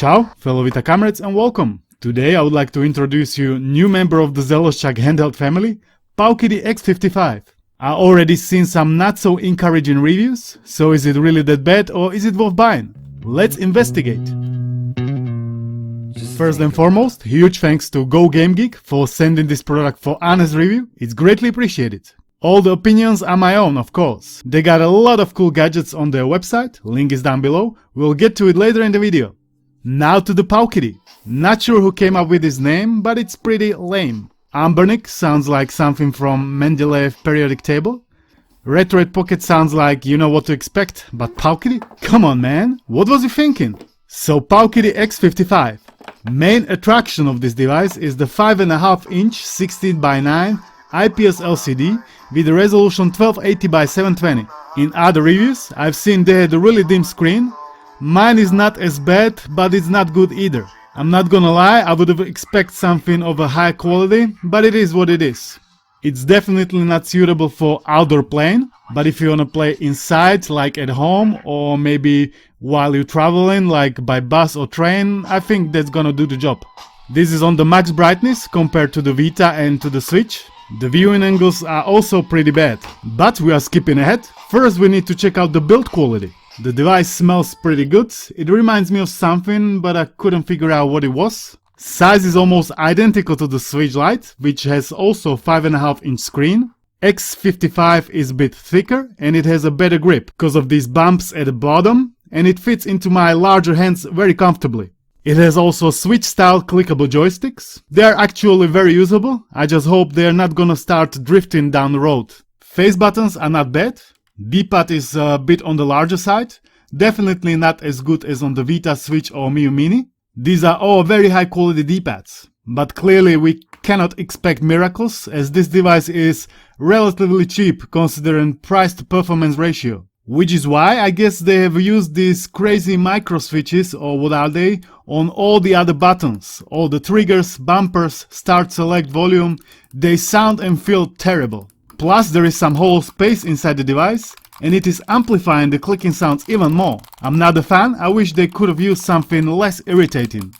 Ciao, fellow Vita comrades, and welcome! Today I would like to introduce you new member of the Zealous Chuck handheld family, PowKiddy X55. I already seen some not so encouraging reviews, so is it really that bad or is it worth buying? Let's investigate! First and foremost, huge thanks to GoGameGeek for sending this product for honest review, it's greatly appreciated. All the opinions are my own, of course. They got a lot of cool gadgets on their website, link is down below, we'll get to it later in the video. Now to the PowKiddy. Not sure who came up with his name, but it's pretty lame. Anbernic sounds like something from Mendeleev periodic table. Retroid Pocket sounds like you know what to expect, but PowKiddy? Come on man, what was you thinking? So PowKiddy X55. Main attraction of this device is the 5.5 inch 16:9 IPS LCD with a resolution 1280x720. In other reviews, I've seen they had a really dim screen. Mine is not as bad, but it's not good either. I'm not gonna lie, I would have expected something of a high quality, but it is what it is. It's definitely not suitable for outdoor playing, but if you wanna play inside, like at home, or maybe while you're traveling, like by bus or train, I think that's gonna do the job. This is on the max brightness compared to the Vita and to the Switch. The viewing angles are also pretty bad, but we are skipping ahead. First we need to check out the build quality. The device smells pretty good, it reminds me of something, but I couldn't figure out what it was. Size is almost identical to the Switch Lite, which has also 5.5 inch screen. X55 is a bit thicker and it has a better grip because of these bumps at the bottom, and it fits into my larger hands very comfortably. It has also Switch style clickable joysticks. They are actually very usable, I just hope they are not gonna start drifting down the road. Face buttons are not bad. D-pad is a bit on the larger side, definitely not as good as on the Vita, Switch or Miyoo Mini. These are all very high quality D-pads, but clearly we cannot expect miracles as this device is relatively cheap considering price to performance ratio. Which is why I guess they have used these crazy micro switches, or what are they, on all the other buttons. All the triggers, bumpers, start, select, volume, they sound and feel terrible. Plus there is some hollow space inside the device and it is amplifying the clicking sounds even more. I'm not a fan, I wish they could have used something less irritating.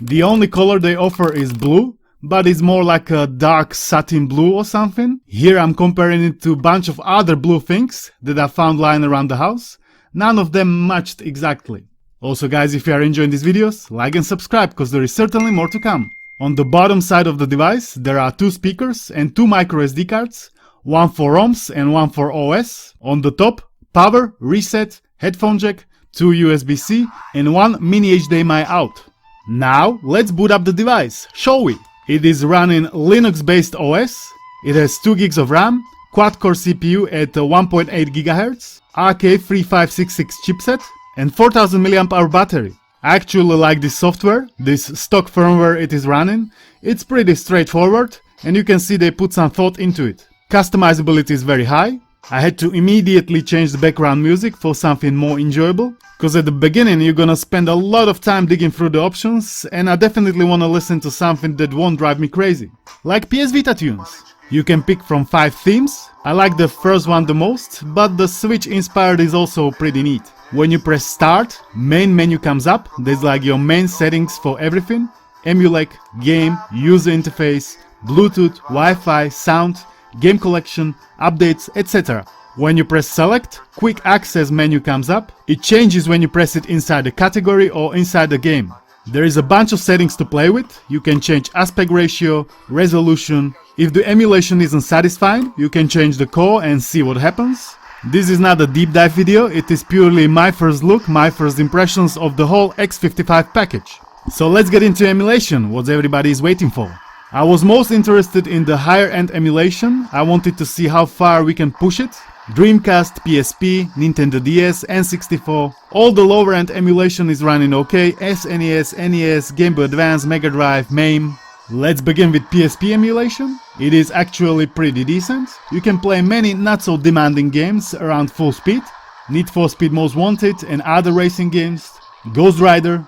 The only color they offer is blue, but it's more like a dark satin blue or something. Here I'm comparing it to a bunch of other blue things that I found lying around the house. None of them matched exactly. Also guys, if you are enjoying these videos, like and subscribe because there is certainly more to come. On the bottom side of the device there are 2 speakers and 2 micro SD cards, one for ROMs and one for OS. On the top, power, reset, headphone jack, 2 USB-C and 1 mini HDMI out. Now let's boot up the device, shall we? It is running Linux based OS, it has 2 gigs of RAM, quad-core CPU at 1.8 GHz, RK3566 chipset and 4000 mAh battery. I actually like this software, this stock firmware it is running. It's pretty straightforward and you can see they put some thought into it. Customizability is very high. I had to immediately change the background music for something more enjoyable, because at the beginning you're gonna spend a lot of time digging through the options and I definitely wanna listen to something that won't drive me crazy. Like PS Vita tunes. You can pick from 5 themes. I like the first one the most, but the Switch inspired is also pretty neat. When you press start, main menu comes up, there's like your main settings for everything. Emulate, game, user interface, Bluetooth, Wi-Fi, sound, game collection, updates, etc. When you press select, quick access menu comes up. It changes when you press it inside the category or inside the game. There is a bunch of settings to play with. You can change aspect ratio, resolution. If the emulation isn't satisfying, you can change the core and see what happens. This is not a deep dive video, it is purely my first look, my first impressions of the whole X55 package. So let's get into emulation, what everybody is waiting for. I was most interested in the higher end emulation, I wanted to see how far we can push it. Dreamcast, PSP, Nintendo DS, N64, all the lower end emulation is running okay, SNES, NES, Game Boy Advance, Mega Drive, MAME. Let's begin with PSP emulation. It is actually pretty decent. You can play many not so demanding games around full speed. Need for Speed Most Wanted and other racing games. Ghost Rider,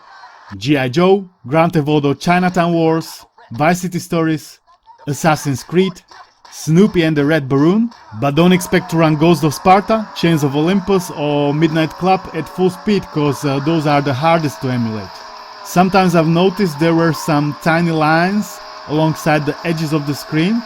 G.I. Joe, Grand Theft Auto Chinatown Wars, Vice City Stories, Assassin's Creed, Snoopy and the Red Baron, but don't expect to run Ghost of Sparta, Chains of Olympus or Midnight Club at full speed, cause those are the hardest to emulate. Sometimes I've noticed there were some tiny lines alongside the edges of the screen,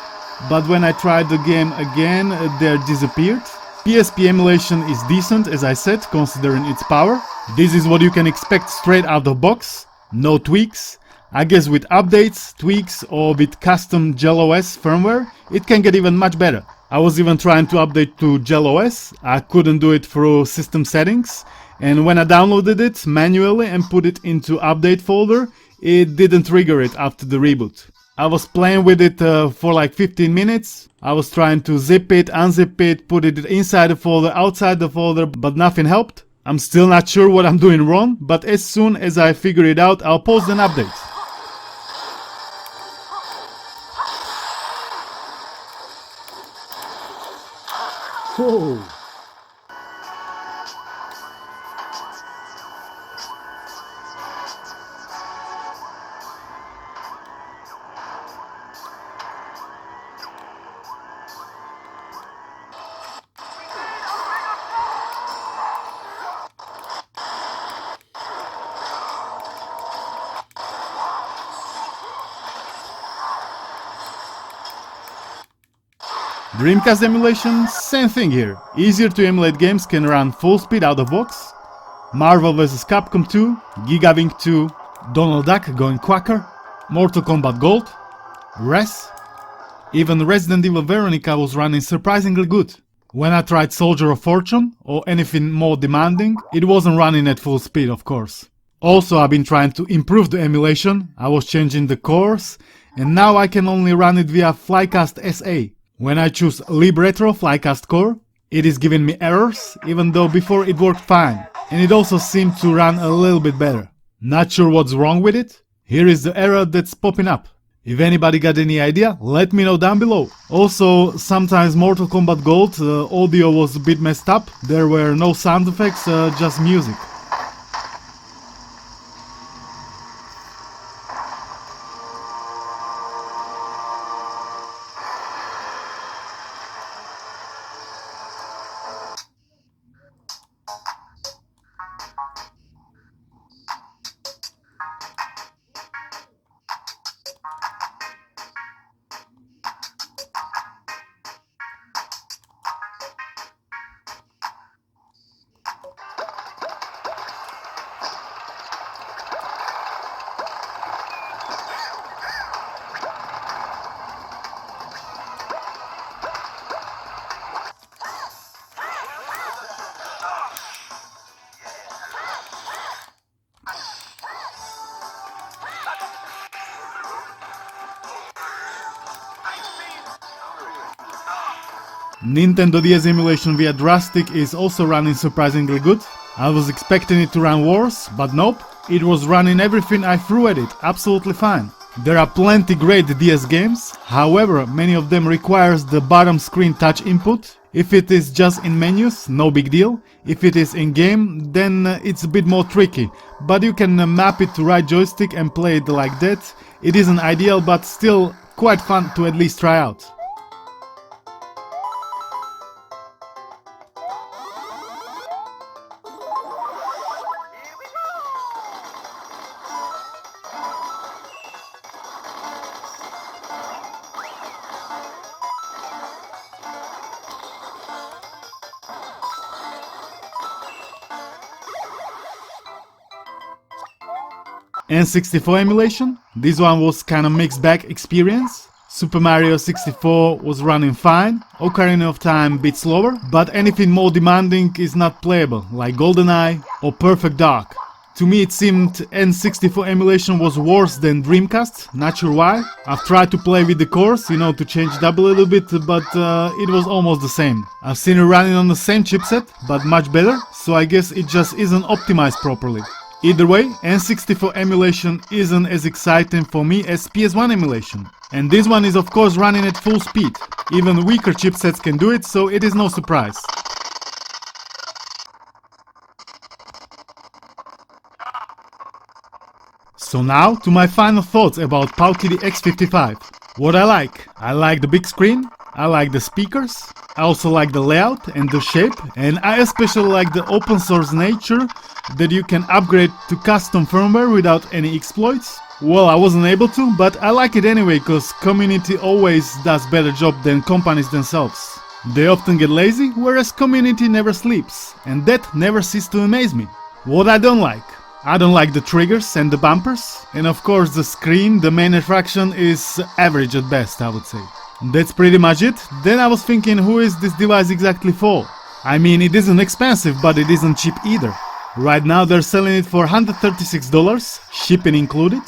but when I tried the game again, they disappeared. PSP Emulation is decent, as I said, considering its power. This is what you can expect straight out of the box, no tweaks. I guess with updates, tweaks or with custom GelOS firmware, it can get even much better. I was even trying to update to GelOS, I couldn't do it through system settings, and when I downloaded it manually and put it into update folder, it didn't trigger it after the reboot. I was playing with it for like 15 minutes. I was trying to zip it, unzip it, put it inside the folder, outside the folder, but nothing helped. I'm still not sure what I'm doing wrong, but as soon as I figure it out, I'll post an update. Whoa! Dreamcast Emulation, same thing here. Easier to emulate games can run full speed out of box. Marvel vs Capcom 2, Gigawing 2, Donald Duck going quacker, Mortal Kombat Gold, Res. Even Resident Evil Veronica was running surprisingly good. When I tried Soldier of Fortune or anything more demanding, it wasn't running at full speed, of course. Also, I've been trying to improve the emulation. I was changing the cores, and now I can only run it via Flycast SA. When I choose LibRetro Flycast Core, it is giving me errors, even though before it worked fine, and it also seemed to run a little bit better. Not sure what's wrong with it? Here is the error that's popping up. If anybody got any idea, let me know down below. Also, sometimes Mortal Kombat Gold audio was a bit messed up, there were no sound effects, just music. Nintendo DS Emulation via Drastic is also running surprisingly good. I was expecting it to run worse, but nope, it was running everything I threw at it absolutely fine. There are plenty great DS games, however many of them requires the bottom screen touch input. If it is just in menus, no big deal. If it is in game, then it's a bit more tricky, but you can map it to right joystick and play it like that. It isn't ideal, but still quite fun to at least try out. N64 Emulation, this one was kinda mixed bag experience. Super Mario 64 was running fine, Ocarina of Time a bit slower, but anything more demanding is not playable, like GoldenEye or Perfect Dark. To me it seemed N64 Emulation was worse than Dreamcast, not sure why. I've tried to play with the cores, you know, to change it up a little bit, but it was almost the same. I've seen it running on the same chipset, but much better, so I guess it just isn't optimized properly. Either way, N64 Emulation isn't as exciting for me as PS1 Emulation. And this one is of course running at full speed. Even weaker chipsets can do it, so it is no surprise. So now to my final thoughts about PowKiddy X55. What I like the big screen, I like the speakers, I also like the layout and the shape, and I especially like the open source nature that you can upgrade to custom firmware without any exploits. Well, I wasn't able to, but I like it anyway cause community always does better job than companies themselves. They often get lazy, whereas community never sleeps, and that never ceases to amaze me. What I don't like the triggers and the bumpers, and of course the screen, the main attraction, is average at best, I would say. That's pretty much it. Then I was thinking, who is this device exactly for? I mean, it isn't expensive, but it isn't cheap either. Right now they're selling it for $136, shipping included.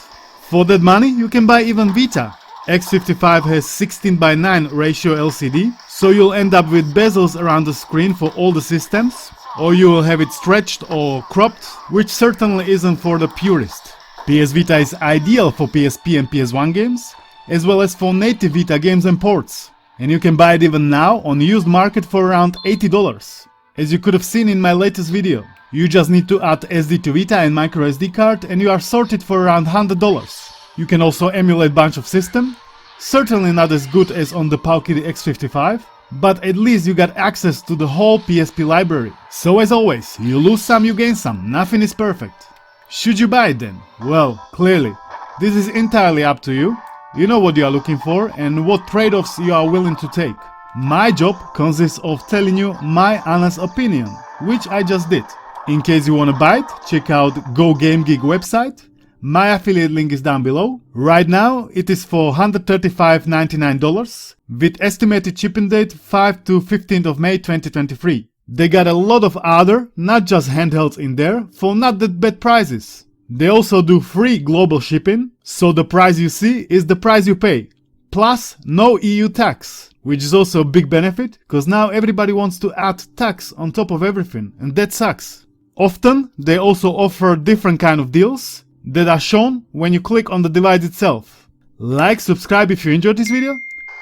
For that money you can buy even Vita. X55 has 16:9 ratio LCD, so you'll end up with bezels around the screen for all the systems, or you will have it stretched or cropped, which certainly isn't for the purist. PS Vita is ideal for PSP and PS1 games, as well as for native Vita games and ports. And you can buy it even now on the used market for around $80. As you could have seen in my latest video. You just need to add SD to Vita and micro SD card and you are sorted for around $100. You can also emulate bunch of system, certainly not as good as on the PowKiddy X55, but at least you got access to the whole PSP library. So as always, you lose some, you gain some, nothing is perfect. Should you buy it then? Well, clearly, this is entirely up to you. You know what you are looking for and what trade-offs you are willing to take. My job consists of telling you my honest opinion, which I just did. In case you wanna buy it, check out GoGameGeek website. My affiliate link is down below. Right now it is for $135.99 with estimated shipping date 5 to 15th of May 2023. They got a lot of other, not just handhelds in there, for not that bad prices. They also do free global shipping, so the price you see is the price you pay. Plus no EU tax, which is also a big benefit, cause now everybody wants to add tax on top of everything, and that sucks. Often they also offer different kind of deals that are shown when you click on the device itself. Like, subscribe if you enjoyed this video.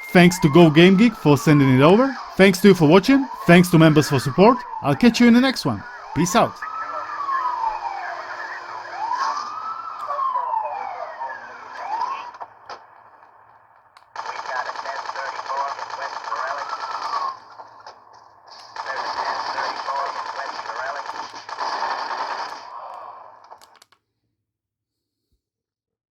Thanks to GoGameGeek for sending it over. Thanks to you for watching. Thanks to members for support. I'll catch you in the next one. Peace out.